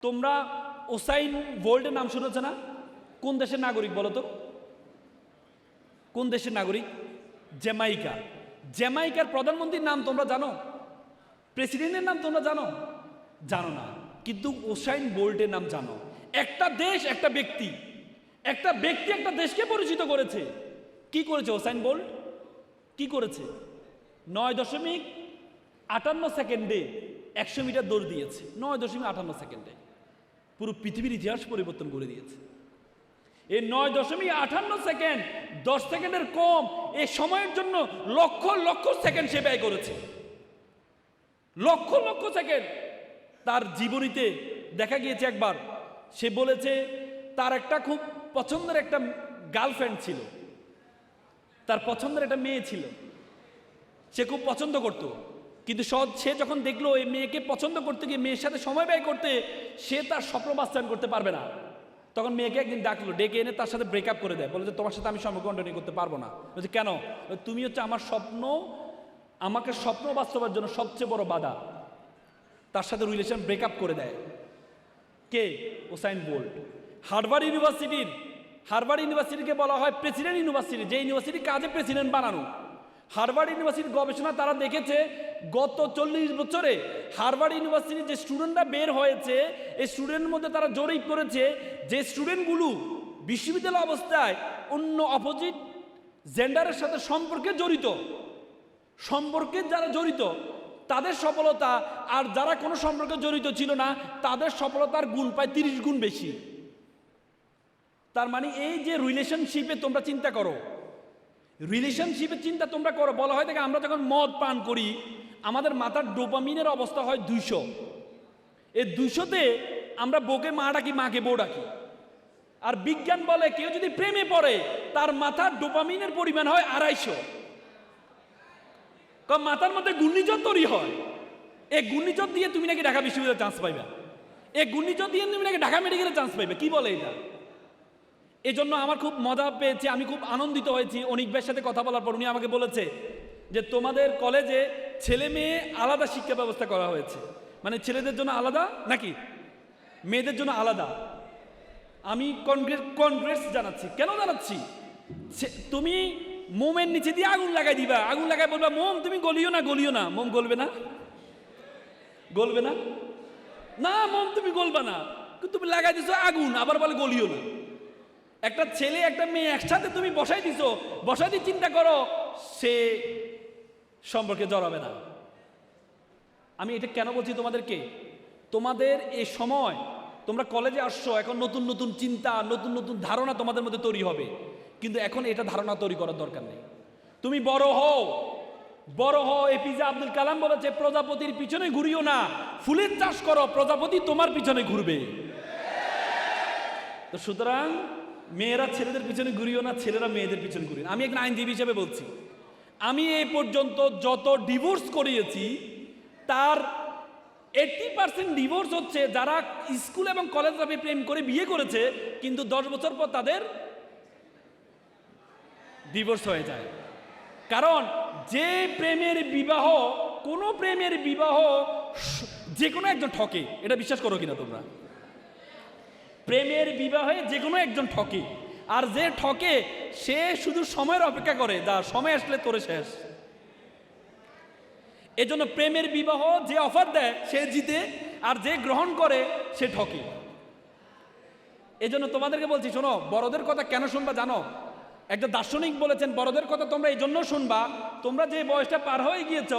তোমরা উসাইন বোল্টের নাম শুনেছ না? কোন দেশের নাগরিক বলো তো? কোন দেশের নাগরিক? জ্যামাইকা। জ্যামাইকার প্রধানমন্ত্রীর নাম তোমরা জানো? প্রেসিডেন্টের নাম তোমরা জানো? জানো না, কিন্তু উসাইন বোল্টের নাম জানো। একটা দেশ, একটা ব্যক্তি একটা দেশকে পরিচিত করেছে। কি করেছে উসাইন বোল্ট? কি করেছে? 9.58 সেকেন্ডে 100 মিটার দৌড় দিয়েছে। 9.58 সেকেন্ডে পুরো পৃথিবীর ইতিহাস পরিবর্তন করে দিয়েছে। এই 9.58 সেকেন্ড, 10 সেকেন্ডের কম এই সময়ের জন্য লক্ষ লক্ষ সেকেন্ড সে ব্যয় করেছে। লক্ষ লক্ষ সেকেন্ড। তার জীবনীতে দেখা গিয়েছে একবার সে বলেছে তার একটা খুব পছন্দের একটা গার্লফ্রেন্ড ছিল, তার পছন্দের একটা মেয়ে ছিল, সে খুব পছন্দ করত। কিন্তু সে যখন দেখলো এই মেয়েকে পছন্দ করতে গিয়ে মেয়ের সাথে সময় ব্যয় করতে সে তার স্বপ্ন বাস্তবায়ন করতে পারবে না, তখন মেয়েকে একদিন ডাকলো, ডেকে এনে তার সাথে ব্রেকআপ করে দেয়। বলে যে তোমার সাথে আমি সম্পর্ক কন্টিনিউ করতে পারবো না। বলছে কেন? তুমি হচ্ছে আমার স্বপ্ন, আমাকে স্বপ্ন বাস্তবের জন্য সবচেয়ে বড় বাধা। তার সাথে রিলেশন ব্রেকআপ করে দেয়। কে? Usain Bolt. হার্ভার্ড ইউনিভার্সিটিকে বলা হয় প্রেসিডেন্ট ইউনিভার্সিটি, যে ইউনিভার্সিটি কাজে প্রেসিডেন্ট বানানো। হার্ভার্ড ইউনিভার্সিটির গবেষণা তারা দেখেছে গত 40 বছরে হার্ভার্ড ইউনিভার্সিটির যে স্টুডেন্টরা বের হয়েছে এই স্টুডেন্টের মধ্যে তারা জরিপ করেছে যে স্টুডেন্টগুলো বিশ্ববিদ্যালয় অবস্থায় অন্য অপোজিট জেন্ডারের সাথে সম্পর্কে যারা জড়িত তাদের সফলতা আর যারা কোনো সম্পর্কে জড়িত ছিল না তাদের সফলতার গুণ প্রায় 30 গুণ বেশি। তার মানে এই যে রিলেশনশিপে তোমরা চিন্তা করো, রিলেশনশিপের চিন্তা তোমরা করো। বলা হয় দেখে আমরা যখন মদ পান করি আমাদের মাথার ডোপামিনের অবস্থা হয় 200। এই 200তে আমরা বউকে মা ডাকি, মাকে বউ ডাকি। আর বিজ্ঞান বলে কেউ যদি প্রেমে পড়ে তার মাথার ডোপামিনের পরিমাণ হয় 250। কারণ মাথার মধ্যে ঘূর্ণিঝড় তৈরি হয়। এই ঘূর্ণিঝড় দিয়ে তুমি নাকি ঢাকা বিশ্ববিদ্যালয়ে চান্স পাইবে, এই ঘূর্ণিঝড় দিয়ে তুমি নাকি ঢাকা মেডিকেলে চান্স পাইবে। কি বলে এটা? এই জন্য আমার খুব মজা পেয়েছি, আমি খুব আনন্দিত হয়েছি অনিক ভাইয়ের সাথে কথা বলার পর। উনি আমাকে বলেছে যে তোমাদের কলেজে ছেলে মেয়ে আলাদা শিক্ষা ব্যবস্থা করা হয়েছে, মানে ছেলেদের জন্য আলাদা নাকি মেয়েদের জন্য আলাদা। আমি কনগ্রেস জানাচ্ছি। কেন জানাচ্ছি? তুমি মোমের নিচে দিয়ে আগুন লাগাই দিবা, আগুন লাগাই বলবা মোম তুমি গলিও না। মোম গলবে না? না মোম তুমি গলবা না, তুমি লাগাই দিছো আগুন, আবার বলে গলিও না। একটা ছেলে একটা মেয়ে একসাথে তুমি বসাই দিয়ে চিন্তা করো সে সম্পর্কে জড়াবে না। আমি এটা কেন বলছি তোমাদেরকে? তোমাদের এই সময় তোমরা কলেজে আসছো, এখন নতুন নতুন চিন্তা, নতুন নতুন ধারণা তোমাদের মধ্যে তৈরি হবে, কিন্তু এখন এটা ধারণা তৈরি করার দরকার নেই। তুমি বড় হও। এপিজে আব্দুল কালাম বলেছে প্রজাপতির পিছনে ঘুরিও না, ফুলের চাষ করো, প্রজাপতি তোমার পিছনে ঘুরবে। তো সুতরাং মেয়েরা ছেলেদের পিছনে ঘুরিও না, ছেলেরা মেয়েদের পিছনে ঘুরিও না। আমি একজন আইনজীবী হিসেবে বলছি, আমি এই পর্যন্ত যত ডিভোর্স করিয়েছি তার 80% ডিভোর্স হচ্ছে যারা স্কুল এবং কলেজ লাইফে প্রেম করে বিয়ে করেছে কিন্তু 10 বছর পর তাদের ডিভোর্স হয়ে যায়। কারণ যে প্রেমের বিবাহ, কোনো প্রেমের বিবাহ যে কোনো একজন ঠকে, এটা বিশ্বাস করো কিনা তোমরা? প্রেমের বিবাহে যে কোনো একজন ঠকে, আর যে ঠকে সে শুধু সময়ের অপেক্ষা করে, যা সময় আসলে তোরে শেষ। এজন্য প্রেমের বিবাহ যে অফার দেয় সে জিতে, আর যে গ্রহণ করে সে ঠকে। এজন্য তোমাদেরকে বলছি, শোনো, বড়দের কথা কেন শুনবা জানো? একটা দার্শনিক বলেছেন বড়দের কথা তোমরা এই জন্য শুনবা, তোমরা যে বয়সটা পার হয়ে গিয়েছ,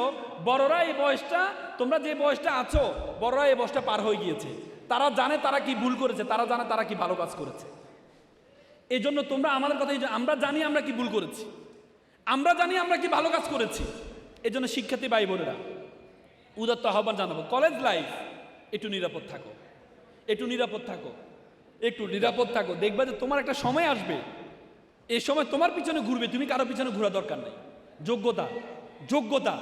বড়রা এই বয়সটা, তোমরা যে বয়সটা আছো বড়রা এই বয়সটা পার হয়ে গিয়েছে। তারা জানে তারা কি ভুল করেছে, তারা জানে তারা কি ভালো কাজ করেছে। এই জন্য তোমরা আমাদের কথা, আমরা জানি আমরা কি ভুল করেছি, আমরা জানি আমরা কি ভালো কাজ করেছি। এই জন্য শিক্ষার্থী ভাই বোনেরা উদাত্ত আহ্বান জানাবো, কলেজ লাইফ একটু নিরাপদ থাকো। দেখবে যে তোমার একটা সময় আসবে, এই সময় তোমার পিছনে ঘুরবে, তুমি কারো পিছনে ঘোরা দরকার নেই। যোগ্যতা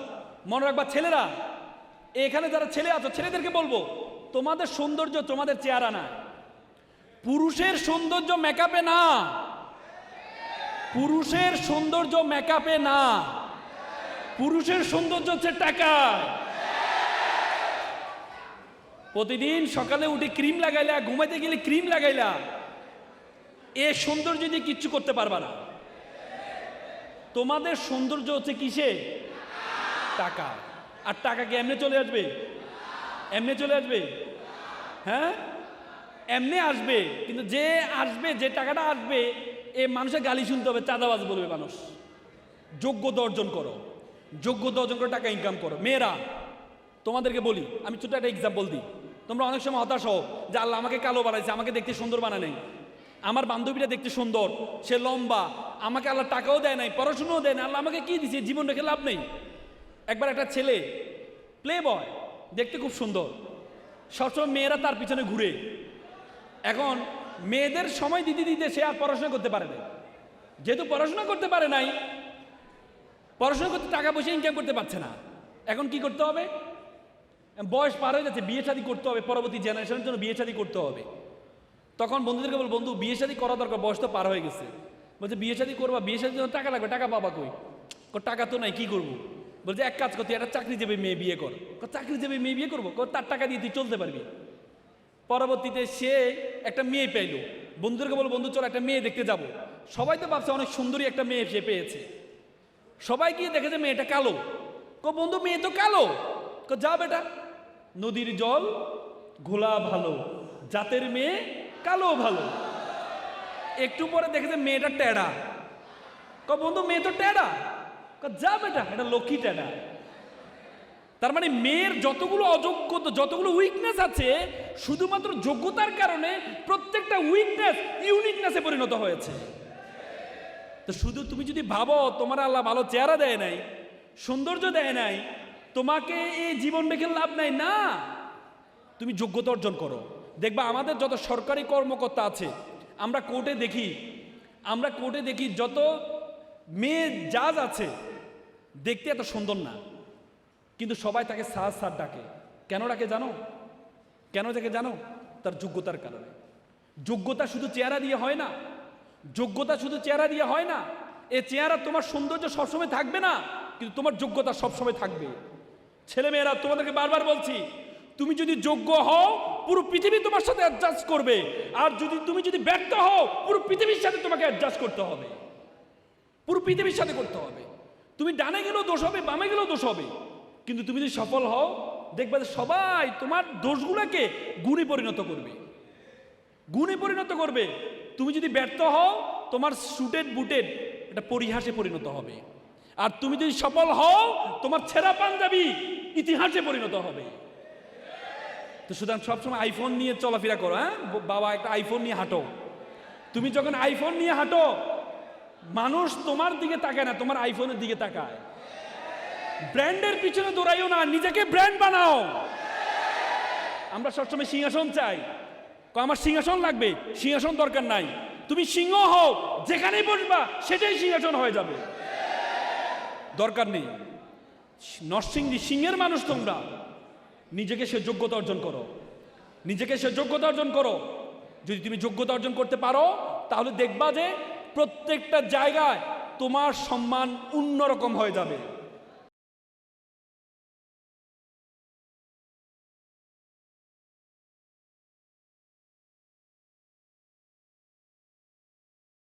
মনে রাখবা। ছেলেরা, এখানে যারা ছেলে আছো ছেলেদেরকে বলবো, তোমাদের সৌন্দর্য তোমাদের চেহারা না, পুরুষের সৌন্দর্য মেকআপে না, পুরুষের সৌন্দর্য হচ্ছে টাকা। প্রতিদিন সকালে উঠে ক্রিম লাগাইলা, ঘুমাইতে গেলে ক্রিম লাগাইলা, এ সৌন্দর্য দিয়ে কিচ্ছু করতে পারবা না। তোমাদের সৌন্দর্য হচ্ছে কিসে? টাকা। আর টাকা কি এমনি চলে আসবে? এমনি চলে আসবে? হ্যাঁ, এমনি আসবে, কিন্তু যে আসবে, যে টাকাটা আসবে, এ মানুষের গালি শুনতে হবে, চাঁদাবাজ বলবে মানুষ। যোগ্যতা অর্জন করো, যোগ্যতা অর্জন করে টাকা ইনকাম করো। মেয়েরা, তোমাদেরকে বলি, আমি ছোট একটা এক্সাম্পল দিই। তোমরা অনেক সময় হতাশ হও যে আল্লাহ আমাকে কালো বানাইছে, আমাকে দেখতে সুন্দর বানায় নাই। আমার বান্ধবীরা দেখতে সুন্দর, সে লম্বা, আমাকে আল্লাহ টাকাও দেয় নাই, পড়াশুনোও দেয় না, আল্লাহ আমাকে কি দিছে? জীবন রেখে লাভ নেই। একবার একটা ছেলে প্লে বয়, দেখতে খুব সুন্দর, সবসময় মেয়েরা তার পিছনে ঘুরে। এখন মেয়েদের সময় দিতে দিতে সে আর পড়াশোনা করতে পারে নাই। যেহেতু পড়াশোনা করতে পারে নাই, পড়াশোনা করতে টাকা পয়সা ইনকাম করতে পারছে না, এখন কি করতে হবে? বয়স পার হয়ে যাচ্ছে, বিয়ে শাদী করতে হবে, পরবর্তী জেনারেশনের জন্য বিয়ে শাদী করতে হবে। তখন বন্ধুদেরকে বল, বন্ধু বিয়ে শাদী করা দরকার, বয়স তো পার হয়ে গেছে। বলছে বিয়ে শাদী করবা, বিয়ে শাদীর জন্য টাকা লাগবে, টাকা পাবা কই? টাকা তো নাই, কি করবো? বলছে এক কাজ করতে, একটা চাকরিজীবী মেয়ে বিয়ে কর। চাকরিজীবী মেয়ে বিয়ে করবো? তার টাকা দিয়ে তুই চলতে পারবি। পরবর্তীতে সে একটা মেয়ে পেল, বন্ধুদেরকে বলবো, বন্ধু চল একটা মেয়ে দেখতে যাব। সবাই তো ভাবছে অনেক সুন্দরী একটা মেয়ে সে পেয়েছে। সবাই গিয়ে দেখে যে মেয়েটা কালো। বন্ধু মেয়ে তো কালো। যা বেটা, নদীর জল ঘোলা ভালো, জাতের মেয়ে কালো ভালো। একটু পরে দেখে যে মেয়েটা টেড়া। বন্ধু মেয়ে তো টেড়া। যা বেটা, এটা লক্ষ্মী টেড়া। তার মানে মেয়ের যতগুলো অযোগ্যতা, যতগুলো উইকনেস আছে, শুধুমাত্র যোগ্যতার কারণে প্রত্যেকটা উইকনেস ইউনিকনেসে পরিণত হয়েছে। তো শুধু তুমি যদি ভাবো তোমার আল্লাহ ভালো চেহারা দেয় নাই, সৌন্দর্য দেয় নাই, তোমাকে এই জীবন রেখে লাভ নাই। না, তুমি যোগ্যতা অর্জন করো। দেখবা আমাদের যত সরকারি কর্মকর্তা আছে, আমরা কোর্টে দেখি যত মেয়ে জাজ আছে, দেখতে এত সুন্দর না, কিন্তু সবাই তাকে স্যার স্যার ডাকে। কেন ডাকে জানো? কেন ডাকে জানো? তার যোগ্যতার কারণে। যোগ্যতা শুধু চেহারা দিয়ে হয় না, যোগ্যতা শুধু চেহারা দিয়ে হয় না। এ চেহারা তোমার সৌন্দর্য সবসময় থাকবে না, কিন্তু তোমার যোগ্যতা সবসময় থাকবে। ছেলেমেয়েরা, তোমাদেরকে বারবার বলছি, তুমি যদি যোগ্য হও, পুরো পৃথিবী তোমার সাথে অ্যাডজাস্ট করবে। আর তুমি যদি ব্যর্থ হও, পুরো পৃথিবীর সাথে তোমাকে অ্যাডজাস্ট করতে হবে, পুরো পৃথিবীর সাথে করতে হবে। তুমি ডানে গেলেও দোষ হবে, বামে গেলেও দোষ হবে, কিন্তু তুমি যদি সফল হও, দেখবে যে সবাই তোমার দোষগুলোকে গুণে পরিণত করবে, গুণে পরিণত করবে। তুমি যদি ব্যর্থ হও, তোমার সুটেড বুটেড এটা পরিহাসে পরিণত হবে। আর তুমি যদি সফল হও, তোমার ছেঁড়া পাঞ্জাবি ইতিহাসে পরিণত হবে। তো সুতরাং সবসময় আইফোন নিয়ে চলাফেরা করো। হ্যাঁ বাবা, একটা আইফোন নিয়ে হাঁটো। তুমি যখন আইফোন নিয়ে হাঁটো, মানুষ তোমার দিকে তাকায় না, তোমার আইফোনের দিকে তাকায়। ব্র্যান্ডের পিছনে দৌড়াইও না, নিজেকে ব্র্যান্ড বানাও। আমরা সবসময় সিংহাসন চাই, আমার সিংহাসন লাগবে, সিংহাসন দরকার নাই। তুমি সিংহ হও, যেখানেই বসবা সেটাই সিংহাসন হয়ে যাবে, দরকার নেই। নরসিংদী সিংহের মানুষ তোমরা, নিজেকে সে যোগ্যতা অর্জন করো, নিজেকে সে যোগ্যতা অর্জন করো। যদি তুমি যোগ্যতা অর্জন করতে পারো, তাহলে দেখবা যে প্রত্যেকটা জায়গায় তোমার সম্মান অন্যরকম হয়ে যাবে।